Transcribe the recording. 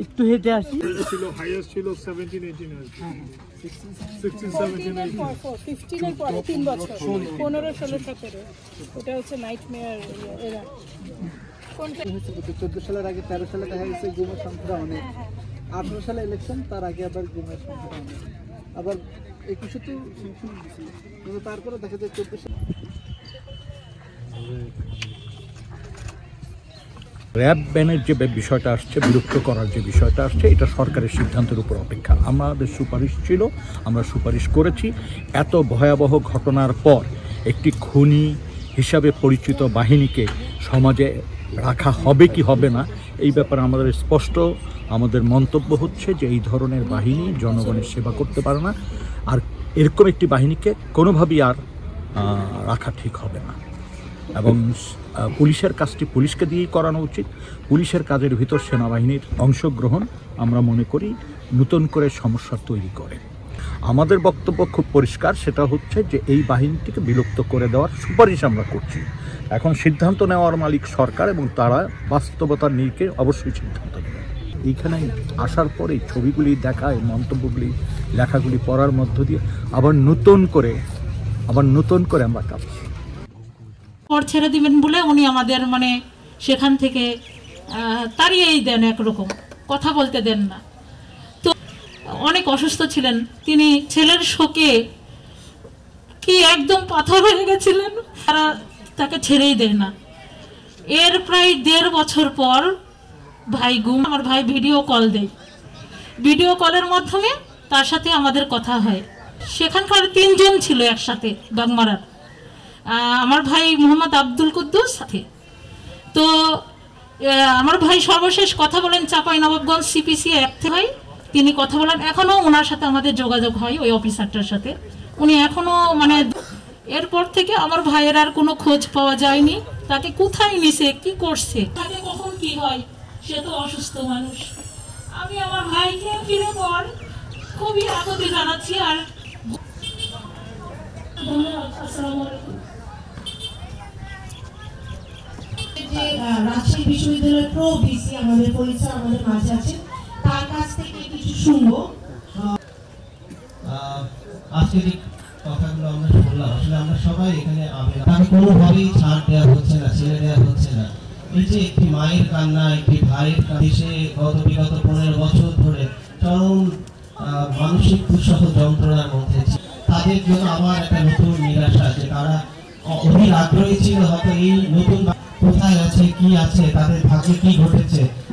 একটু হেঁটে আসি। ছিল হাইয়েস্ট ছিল 17-18 15 পরে 3 বছর 15, 16, 17 ওটা হচ্ছে নাইটমেয়ার এরা। কোনটা 14 সালের আগে 13 সালে দেখা গেছে গুমের সংখ্যা অনেক, 18 সালে ইলেকশন, তার আগে আবার গুমের সংখ্যা অনেক, আবার 21-এ তো সংশোধন দিয়েছিল, কিন্তু তারপরে দেখা যায় 14 সালে র্যাব ব্যানের যে বিষয়টা আসছে, বিরক্ত করার যে বিষয়টা আসছে, এটা সরকারের সিদ্ধান্তের উপর অপেক্ষা। আমাদের সুপারিশ ছিল, আমরা সুপারিশ করেছি। এত ভয়াবহ ঘটনার পর একটি খুনি হিসাবে পরিচিত বাহিনীকে সমাজে রাখা হবে কি হবে না, এই ব্যাপারে আমাদের স্পষ্ট আমাদের মন্তব্য হচ্ছে যে এই ধরনের বাহিনী জনগণের সেবা করতে পারে না, আর এরকম একটি বাহিনীকে কোনোভাবেই আর রাখা ঠিক হবে না। এবং পুলিশের কাজটি পুলিশকে দিয়েই করানো উচিত। পুলিশের কাজের ভিতর সেনাবাহিনীর অংশগ্রহণ আমরা মনে করি নতুন করে সমস্যা তৈরি করে। আমাদের বক্তব্য খুব পরিষ্কার, সেটা হচ্ছে যে এই বাহিনীটিকে বিলুপ্ত করে দেওয়ার সুপারিশ আমরা করছি। এখন সিদ্ধান্ত নেওয়ার মালিক সরকার, এবং তারা বাস্তবতার নিরিখে অবশ্যই সিদ্ধান্ত নেবে। এইখানে আসার পরে ছবিগুলি দেখা, এই মন্তব্যগুলি, লেখাগুলি পড়ার মধ্য দিয়ে আবার নতুন করে আমরা কাঁপছি। পর ছেড়ে দিবেন বলে উনি আমাদের মানে সেখান থেকে তাড়িয়েই দেন, একরকম কথা বলতে দেন না। তো অনেক অসুস্থ ছিলেন তিনি, ছেলের শোকে কি একদম পাথর হয়ে গেছিলেন, তারা তাকে ছেড়েই দেয় না। এর প্রায় 1.5 বছর পর ভাই আমার ভাই ভিডিও কল দেয়, ভিডিও কলের মাধ্যমে তার সাথে আমাদের কথা হয়। সেখানকার 3 জন ছিল একসাথে বাগমারার, আমার ভাই মোহাম্মদ আব্দুল কুদ্দুস সাথে। তো আমার ভাই সর্বশেষ কথা বলেন চাঁপাইনবাবগঞ্জ সিপিসি একতে ভাই, তিনি কথা বলেন, এখনও ওনার সাথে আমাদের যোগাযোগ হয়, ওই অফিসারটার সাথে। উনি এখনও মানে এরপর থেকে আমার ভাইয়ের আর কোনো খোঁজ পাওয়া যায়নি, তাকে কোথায় নিছে, কি করছে, তাকে কখন কি হয়, সে তো অসুস্থ মানুষ। আমি আমার ভাইকে ফিরে পর খুবই আকুতি জানাচ্ছি। আর আসসালামু আলাইকুম। রাজশাহী বিশ্ববিদ্যালয়ের প্রো ভিসি আমাদের পরিচয় আমাদের মাঝে আছে, তার কাছ থেকে কিছু শুনবো। আজকের এই কথাগুলো আমরা শুনলাম, আসলে আমরা সবাই এখানে তাকে কোনোভাবেই ছাড় দেওয়া হচ্ছে না, ছেড়ে দেওয়া হচ্ছে না। এই যে একটি মায়ের কান্না, একটি ভাইয়ের দেশে বিগত 15 বছর ধরে চরম মানসিক দুঃসহ যন্ত্রণার মধ্যে, তাদের জন্য আবার একটা নতুন নিরাশা, যে তারা অধীর আগ্রহী ছিল হয়তো এই নতুন কোথায় আছে, কি আছে, তাদের ভাগ্যে কি